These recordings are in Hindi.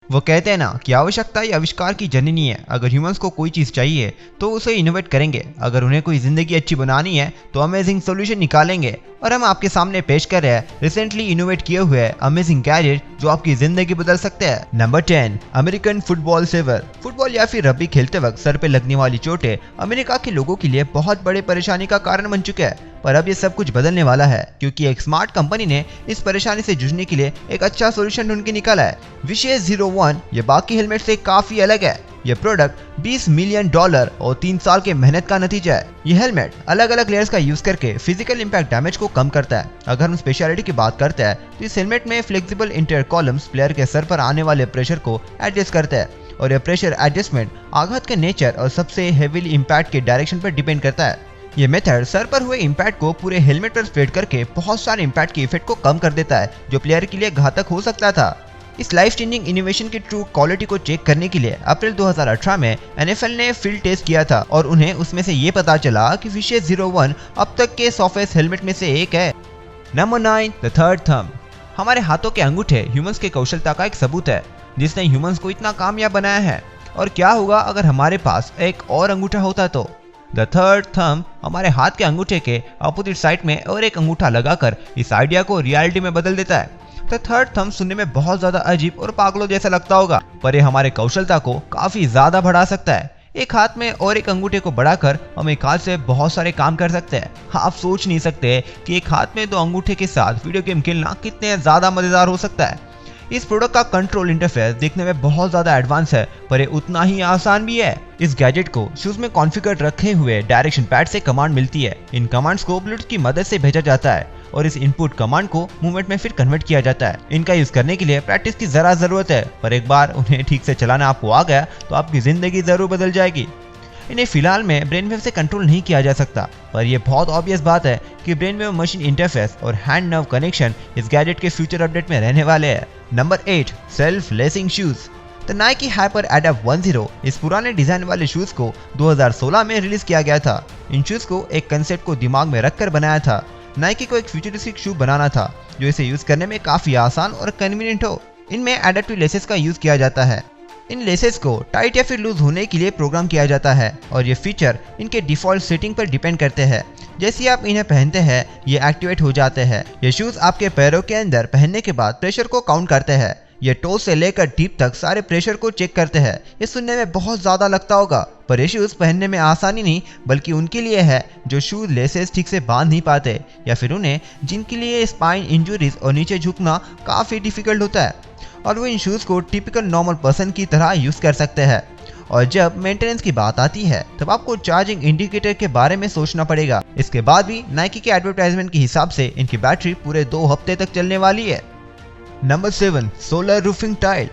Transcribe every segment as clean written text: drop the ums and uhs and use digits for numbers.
वो कहते हैं ना कि आवश्यकता ही आविष्कार की जननी है। अगर ह्यूमंस को कोई चीज़ चाहिए तो उसे इनोवेट करेंगे, अगर उन्हें कोई ज़िंदगी अच्छी बनानी है तो अमेजिंग सोल्यूशन निकालेंगे। और हम आपके सामने पेश कर रहे हैं रिसेंटली इनोवेट किए हुए अमेजिंग गैजेट जो आपकी जिंदगी बदल सकते हैं। नंबर 10, अमेरिकन फुटबॉल सेवर। फुटबॉल या फिर रग्बी खेलते वक्त सर पे लगने वाली चोटें अमेरिका के लोगों के लिए बहुत बड़ी परेशानी का कारण बन चुके हैं। पर अब ये सब कुछ बदलने वाला है, क्योंकि एक स्मार्ट कंपनी ने इस परेशानी से जूझने के लिए एक अच्छा सोल्यूशन ढूंढ के निकाला है। विशेष 01 ये बाकी हेलमेट से काफी अलग है। यह प्रोडक्ट $20 मिलियन और 3 साल के मेहनत का नतीजा है। यह हेलमेट अलग अलग लेयर्स का यूज करके फिजिकल इम्पैक्ट डैमेज को कम करता है। अगर हम स्पेशलिटी की बात करते हैं तो इस हेलमेट में फ्लेक्सिबल इंटर कॉलम्स प्लेयर के सर पर आने वाले प्रेशर को एडजस्ट करते हैं, और यह प्रेशर एडजस्टमेंट आघात के नेचर और सबसे हेवीली इम्पैक्ट के डायरेक्शन पर डिपेंड करता है। ये मेथड सर पर हुए इम्पैक्ट को पूरे हेलमेट पर स्प्रेड करके बहुत सारे इम्पैक्ट के इफेक्ट को कम कर देता है, जो प्लेयर के लिए घातक हो सकता था। इस लाइफ चेंजिंग इनोवेशन की ट्रू क्वालिटी को चेक करने के लिए अप्रैल 2018 में NFL ने फील्ड टेस्ट किया था, और उन्हें उसमें से ये पता चला कि विशेष 01 अब तक के सॉफ्टेस्ट हेलमेट में से एक है। Number 9, the third thumb. हमारे हाथों के अंगूठे ह्यूमंस के कौशलता का एक सबूत है, जिसने ह्यूमंस को इतना कामयाब बनाया है। और क्या होगा अगर हमारे पास एक और अंगूठा होता तो? द थर्ड थंब हमारे हाथ के अंगूठे के अपोजिट साइड में और एक अंगूठा लगाकर इस आइडिया को रियलिटी में बदल देता है। द थर्ड थंब सुनने में बहुत ज्यादा अजीब और पागलों जैसा लगता होगा, पर ये हमारे कौशलता को काफी ज्यादा बढ़ा सकता है। एक हाथ में और एक अंगूठे को बढ़ाकर हम एक हाथ से बहुत सारे काम कर सकते हैं। आप सोच नहीं सकते कि एक हाथ में 2 अंगूठे के साथ वीडियो गेम खेलना कितने ज्यादा मजेदार हो सकता है। इस प्रोडक्ट का कंट्रोल इंटरफेस देखने में बहुत ज्यादा एडवांस है, पर ये उतना ही आसान भी है। इस गैजेट को शूज में कॉन्फ़िगर रखे हुए डायरेक्शन पैड से कमांड मिलती है। इन कमांड्स को ब्लूटूथ की मदद से भेजा जाता है, और इस इनपुट कमांड को मूवमेंट में फिर कन्वर्ट किया जाता है। इनका यूज करने के लिए प्रैक्टिस की जरा जरूरत है, पर एक बार उन्हें ठीक से चलाना आपको आ गया तो आपकी जिंदगी जरूर बदल जाएगी। इन्हें फिलहाल में ब्रेन वेव से कंट्रोल नहीं किया जा सकता, पर यह बहुत ऑब्वियस बात है कि ब्रेन वेव मशीन इंटरफेस और हैंड नर्व कनेक्शन इस गैजेट के फ्यूचर अपडेट में रहने वाले हैं। Number 8, self lacing shoes. The Nike hyper adapt 10 इस पुराने डिजाइन वाले शूज को 2016 में रिलीज किया गया था। इन शूज को एक कंसेप्ट को दिमाग में रखकर बनाया था। नाइकी को एक फ्यूचरिस्टिक शू बनाना था जो इसे यूज करने में काफी आसान और कन्वीनियंट हो। इनमें एडेप्टिव लेसेस का यूज किया जाता है। इन लेसेस को टाइट या फिर लूज होने के लिए प्रोग्राम किया जाता है, और ये फीचर इनके डिफॉल्ट सेटिंग पर डिपेंड करते हैं। जैसे आप इन्हें पहनते हैं ये एक्टिवेट हो जाते हैं। ये शूज आपके पैरों के अंदर पहनने के बाद प्रेशर को काउंट करते हैं। ये टो से लेकर टीप तक सारे प्रेशर को चेक करते हैं। ये सुनने में बहुत ज्यादा लगता होगा, पर ये शूज पहनने में आसानी नहीं बल्कि उनके लिए है जो शूज लेसेस ठीक से बांध नहीं पाते, या फिर उन्हें जिनके लिए स्पाइन इंजुरीज और नीचे झुकना काफी डिफिकल्ट होता है, और वो इन शूज को टिपिकल नॉर्मल पर्सन की तरह यूज कर सकते हैं। और जब मेंटेनेंस की बात आती है तब आपको चार्जिंग इंडिकेटर के बारे में सोचना पड़ेगा। इसके बाद भी नाइकी के एडवर्टाइजमेंट के हिसाब से इनकी बैटरी पूरे 2 हफ्ते तक चलने वाली है। Number 7, solar roofing tile.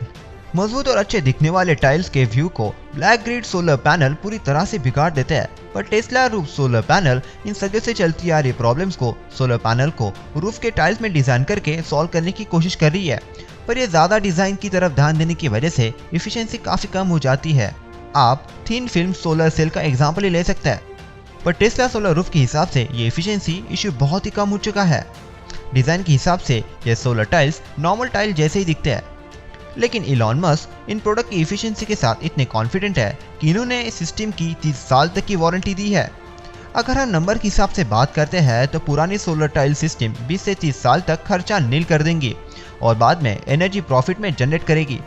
मजबूत और अच्छे दिखने वाले टाइल्स के व्यू को ब्लैक ग्रिड सोलर पैनल पूरी तरह से बिगाड़ देते हैं, पर टेस्ला रूफ सोलर पैनल इन सदियों से चलती आ रही प्रॉब्लम्स को सोलर पैनल को रूफ के टाइल्स में डिजाइन करके सॉल्व करने की कोशिश कर रही है। पर यह ज्यादा डिजाइन की तरफ ध्यान देने की वजह से एफिशिएंसी काफी कम हो जाती है। आप थिन फिल्म सोलर सेल का एग्जाम्पल ही ले सकते हैं, पर टेस्ला सोलर रूफ के हिसाब से ये एफिशिएंसी इश्यू बहुत ही कम हो चुका है। डिजाइन के हिसाब से ये सोलर टाइल्स नॉर्मल टाइल जैसे ही दिखते हैं, लेकिन इलॉन मस्क इन प्रोडक्ट की एफिशिएंसी के साथ इतने कॉन्फिडेंट है कि इन्होंने इस सिस्टम की 30 साल तक की वारंटी दी है। अगर हम नंबर के हिसाब से बात करते हैं तो पुरानी सोलर टाइल सिस्टम 20 से 30 साल तक खर्चा नील कर देंगी और बाद में एनर्जी प्रॉफिट में जनरेट करेगी।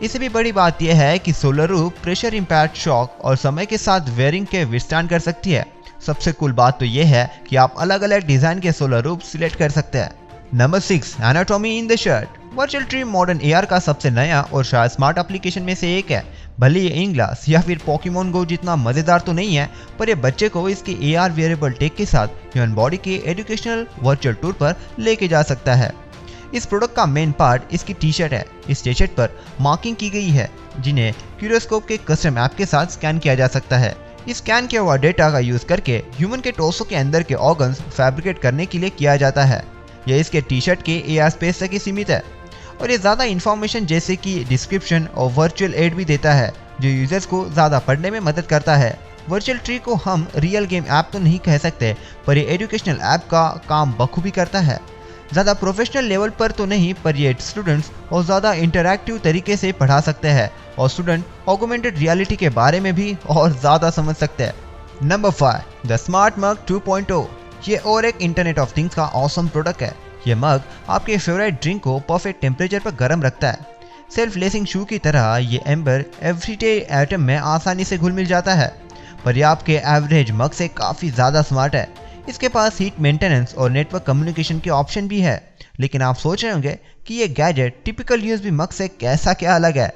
इससे भी बड़ी बात यह है कि solar roof pressure impact, shock और समय के साथ वेयरिंग के विस्तान कर सकती है। सबसे कूल बात तो यह है कि आप अलग अलग डिजाइन के सोलर रूफ सिलेक्ट कर सकते हैं। Number 6, anatomy in the shirt. Virtual tree modern AR का सबसे नया और शायद स्मार्ट एप्लीकेशन में से एक है। भले ये इंग्लास या फिर पोकेमोन गो जितना मजेदार तो नहीं है, पर ये बच्चे को इसके एआर वेरिएबल टेक के साथ ह्यूमन बॉडी के एजुकेशनल वर्चुअल टूर पर लेके जा सकता है। इस प्रोडक्ट का मेन पार्ट इसकी टी शर्ट है। इस टी शर्ट पर मार्किंग की गई है जिन्हें क्यूरोस्कोप के कस्टम ऐप के साथ स्कैन किया जा सकता है। इस स्कैन किया हुआ डेटा का यूज करके ह्यूमन के टोर्सो के अंदर के ऑर्गन्स फैब्रिकेट करने के लिए किया जाता है। यह इसके टी शर्ट के एआर स्पेस तक ही सीमित है, और ये ज़्यादा इन्फॉर्मेशन जैसे कि डिस्क्रिप्शन और वर्चुअल एड भी देता है जो यूजर्स को ज़्यादा पढ़ने में मदद करता है। वर्चुअल ट्री को हम रियल गेम ऐप तो नहीं कह सकते, पर ये एजुकेशनल ऐप का काम बखूबी करता है। ज़्यादा प्रोफेशनल लेवल पर तो नहीं, पर ये स्टूडेंट्स और ज़्यादा इंटरैक्टिव तरीके से पढ़ा सकते हैं और स्टूडेंट ऑगमेंटेड रियलिटी के बारे में भी और ज़्यादा समझ सकते हैं। नंबर 5, द स्मार्ट मग 2.0। ये और एक इंटरनेट ऑफ थिंग्स का ऑसम प्रोडक्ट है। ये मग आपके फेवरेट ड्रिंक को परफेक्ट टेम्परेचर पर गर्म रखता है। सेल्फ लेसिंग शू की तरह ये एम्बर एवरीडे एटम में आसानी से घुल मिल जाता है, पर ये आपके एवरेज मग से काफ़ी ज़्यादा स्मार्ट है। इसके पास हीट मेंटेनेंस और नेटवर्क कम्युनिकेशन के ऑप्शन भी है। लेकिन आप सोच रहे होंगे कि ये गैजेट टिपिकल यूएसबी मग से कैसा क्या अलग है।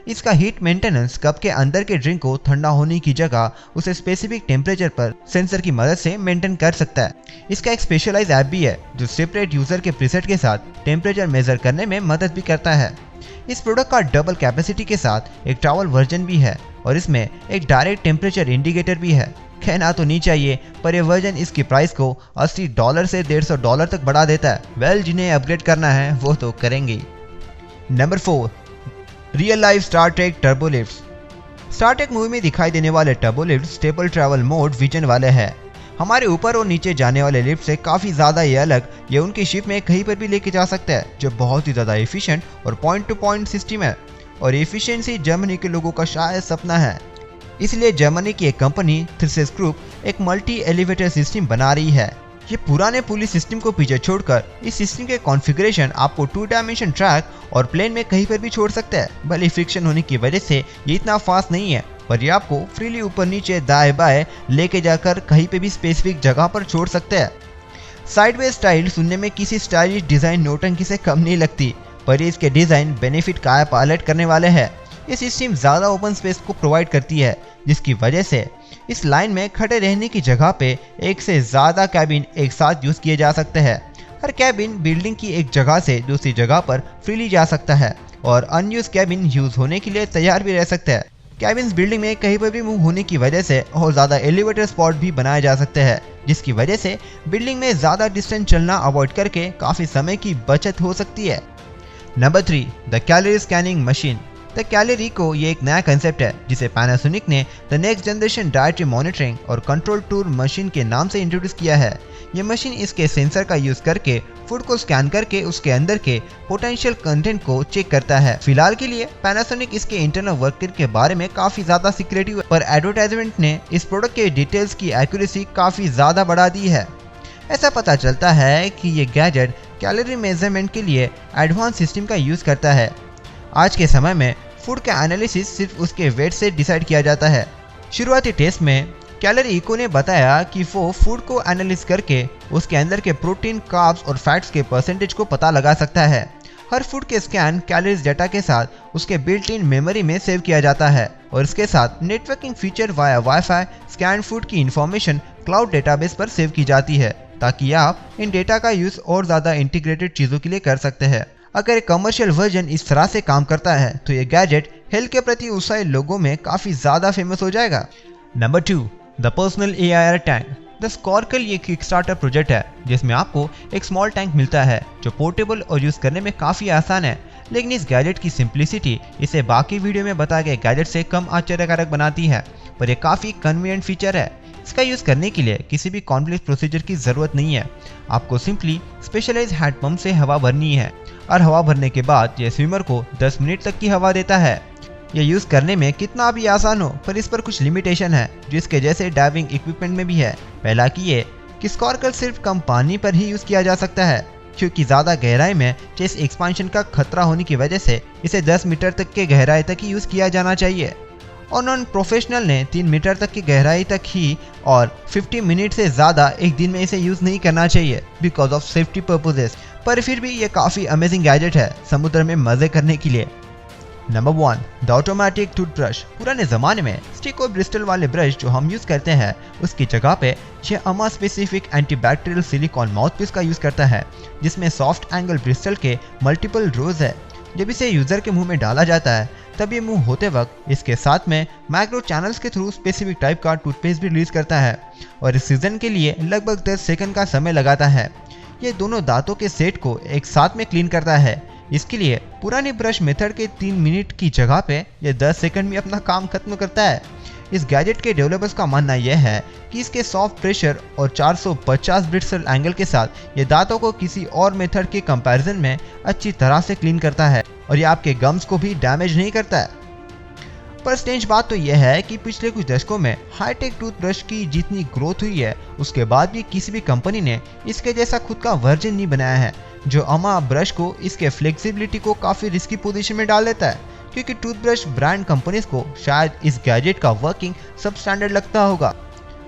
इसका हीट मेंटेनेंस कप के अंदर के ड्रिंक को ठंडा होने की जगह उसे स्पेसिफिक टेम्परेचर पर सेंसर की मदद से मेंटेन कर सकता है। इसका एक स्पेशलाइज ऐप भी है जो सेपरेट यूजर के प्रीसेट के साथ टेम्परेचर मेजर करने में मदद भी करता है। इस प्रोडक्ट का डबल कैपेसिटी के साथ एक ट्रैवल वर्जन भी है और इसमें एक डायरेक्ट टेम्परेचर इंडिकेटर भी है। कहना तो नहीं चाहिए, पर यह वर्जन इसकी प्राइस को $80 से $150 तक बढ़ा देता है। जिन्हें अपग्रेड करना है वो तो करेंगे। Number 4, real life Star Trek turbo lifts. Star Trek movie में दिखाई देने वाले turbo lift stable travel mode vision वाले हैं। हमारे ऊपर और नीचे जाने वाले लिफ्ट से काफ़ी ज़्यादा ये अलग, ये उनकी शिप में कहीं पर भी लेके जा सकता है, जो बहुत ही ज़्यादा एफिशिएंट और पॉइंट टू पॉइंट सिस्टम है। और एफिशिएंसी जर्मनी के लोगों का शायद सपना है, इसलिए जर्मनी की एक कंपनी थ्रिसेस ग्रुप एक मल्टी एलिवेटर सिस्टम बना रही है। ये पुराने पुलिस सिस्टम को पीछे छोड़कर इस सिस्टम के कॉन्फ़िगरेशन आपको 2 डायमेंशन ट्रैक और प्लेन में कहीं पर भी छोड़ सकता है। भले फ्रिक्शन होने की वजह से ये इतना फास्ट नहीं है, पर ये आपको फ्रीली ऊपर नीचे दाएं बाएं लेके जाकर कहीं पे भी स्पेसिफिक जगह पर छोड़ सकते हैं। साइडवे स्टाइल सुनने में किसी स्टाइलिश डिज़ाइन नौटंकी से कम नहीं लगती, पर ये इसके डिज़ाइन बेनिफिट का पायलट करने वाले हैं। ये सिस्टम ज़्यादा ओपन स्पेस को प्रोवाइड करती है, जिसकी वजह से इस लाइन में खड़े रहने की जगह पे एक से ज़्यादा कैबिन एक साथ यूज़ किए जा सकते हैं। हर कैबिन बिल्डिंग की एक जगह से दूसरी जगह पर फ्रीली जा सकता है और अनयूज कैबिन यूज़ होने के लिए तैयार भी रह सकते हैं। कैबिन्स बिल्डिंग में कहीं पर भी मूव होने की वजह से और ज़्यादा एलिवेटर स्पॉट भी बनाए जा सकते हैं, जिसकी वजह से बिल्डिंग में ज़्यादा डिस्टेंस चलना अवॉइड करके काफ़ी समय की बचत हो सकती है। Number 3, the calorie scanning machine. The calorie को ये एक नया कंसेप्ट है जिसे पैनासोनिक ने the next generation dietary monitoring और कंट्रोल टूल मशीन के नाम से इंट्रोड्यूस किया है। ये मशीन इसके सेंसर का यूज करके फूड को स्कैन करके उसके अंदर के पोटेंशियल कंटेंट को चेक करता है। फिलहाल के लिए पैनासोनिक इसके इंटरनल वर्किंग के बारे में काफी ज्यादा सिक्रेटिव है, पर एडवर्टाइजमेंट ने इस प्रोडक्ट के डिटेल्स की एक्यूरेसी काफी ज्यादा बढ़ा दी है। ऐसा पता चलता है कि ये गैजेट कैलोरी मेजरमेंट के लिए एडवांस सिस्टम का यूज करता है। आज के समय में फूड का एनालिसिस सिर्फ उसके वेट से डिसाइड किया जाता है। शुरुआती टेस्ट में कैलोरी इको ने बताया कि वो फूड को एनालिसिस करके उसके अंदर के प्रोटीन, कार्ब्स और फैट्स के परसेंटेज को पता लगा सकता है। हर फूड के स्कैन कैलोरीज डेटा के साथ उसके बिल्ट इन मेमोरी में सेव किया जाता है और इसके साथ networking feature via wifi scan food की इंफॉर्मेशन क्लाउड डेटाबेस पर सेव की जाती है, ताकि आप इन डेटा का यूज और ज़्यादा इंटीग्रेटेड चीज़ों के लिए कर सकते हैं। अगर एक कमर्शियल वर्जन इस तरह से काम करता है तो ये गैजेट हेल्थ के प्रति उत्साही लोगों में काफ़ी ज़्यादा फेमस हो जाएगा। Number 2, the personal AIR tank. The Scorkl ये किकस्टार्टर प्रोजेक्ट है जिसमें आपको एक स्मॉल टैंक मिलता है जो पोर्टेबल और यूज़ करने में काफ़ी आसान है। लेकिन इस गैजेट की सिंप्लिसिटी इसे बाकी वीडियो में बताए गए गैजेट से कम आश्चर्यकारक बनाती है, पर यह काफ़ी कन्वीनियंट फीचर है। इसका यूज़ करने के लिए किसी भी कॉम्प्लेक्स प्रोसीजर की ज़रूरत नहीं है। आपको सिंपली स्पेशलाइज हैंड पंप से हवा भरनी है और हवा भरने के बाद यह स्विमर को 10 मिनट तक की हवा देता है। यह यूज़ करने में कितना भी आसान हो, पर इस पर कुछ लिमिटेशन है जिसके जैसे डाइविंग इक्विपमेंट में भी है। पहला कि स्कॉर्कल सिर्फ कम पानी पर ही यूज़ किया जा सकता है, क्योंकि ज़्यादा गहराई में चेस्ट एक्सपांशन का खतरा होने की वजह से इसे 10 मीटर तक के गहराई तक ही यूज़ किया जाना चाहिए। और नॉन प्रोफेशनल ने 3 मीटर तक की गहराई तक ही और 50 मिनट से ज़्यादा एक दिन में इसे यूज़ नहीं करना चाहिए बिकॉज ऑफ सेफ्टी पर्पजेस। पर फिर भी ये काफ़ी अमेजिंग गैजेट है समुद्र में मज़े करने के लिए। Number 1, the automatic toothbrush. पुराने ज़माने में स्टिक और ब्रिस्टल वाले ब्रश जो हम यूज़ करते हैं उसकी जगह पे यह अमा स्पेसिफिक एंटीबैक्टीरियल सिलिकॉन माउथपीस का यूज़ करता है, जिसमें सॉफ्ट एंगल ब्रिस्टल के मल्टीपल रोज है। जब इसे यूज़र के मुंह में डाला जाता है तब ये मुंह होते वक्त इसके साथ में माइक्रो चैनल्स के थ्रू स्पेसिफिक टाइप का टूथपेस्ट भी रिलीज करता है और इस सीजन के लिए लगभग 10 सेकंड का समय लगाता है। ये दोनों दांतों के सेट को एक साथ में क्लीन करता है। इसके लिए पुरानी ब्रश मेथड के 3 मिनट की जगह पे ये 10 सेकंड में अपना काम खत्म करता है। इस गैजेट के डेवलपर्स का मानना यह है कि इसके सॉफ्ट प्रेशर और 450 ब्रिट्सल एंगल के साथ ये दांतों को किसी और मेथड के कंपैरिजन में अच्छी तरह से क्लीन करता है और ये आपके गम्स को भी डैमेज नहीं करता है। पर स्ट्रेंज बात तो यह है कि पिछले कुछ दशकों में हाईटेक टूथब्रश की जितनी ग्रोथ हुई है उसके बाद भी किसी भी कंपनी ने इसके जैसा खुद का वर्जन नहीं बनाया है जो अमा ब्रश को इसके फ्लेक्सिबिलिटी को काफी रिस्की पोजीशन में डाल देता है, क्योंकि टूथब्रश ब्रांड कंपनीज को शायद इस गैजेट का वर्किंग सब स्टैंडर्ड लगता होगा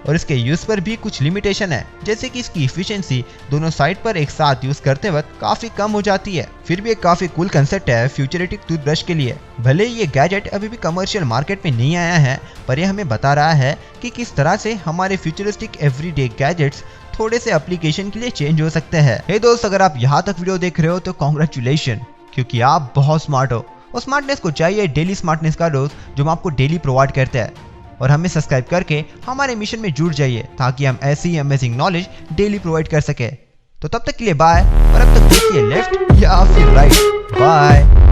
और इसके यूज पर भी कुछ लिमिटेशन है, जैसे कि इसकी इफिशिएंसी दोनों साइड पर एक साथ यूज करते वक्त काफी कम हो जाती है। फिर भी एक काफी कूल कंसेप्ट है फ्यूचरिस्टिक टूथब्रश के लिए। भले ही ये गैजेट अभी भी कमर्शियल मार्केट में नहीं आया है, पर यह हमें बता रहा है कि किस तरह से हमारे फ्यूचरिस्टिक एवरीडे गैजेट्स थोड़े से एप्लीकेशन के लिए चेंज हो सकते हैं। हे दोस्त, अगर आप यहाँ तक वीडियो देख रहे हो तो कॉन्ग्रेचुलेशन, क्योंकि आप बहुत स्मार्ट हो और स्मार्टनेस को चाहिए डेली स्मार्टनेस का डोज जो हम आपको डेली प्रोवाइड करते हैं। और हमें सब्सक्राइब करके हमारे मिशन में जुड़ जाइए ताकि हम ऐसी ही अमेजिंग नॉलेज डेली प्रोवाइड कर सके। तो तब तक के लिए बाय, और अब तक देखिए लेफ्ट या फिर राइट। बाय।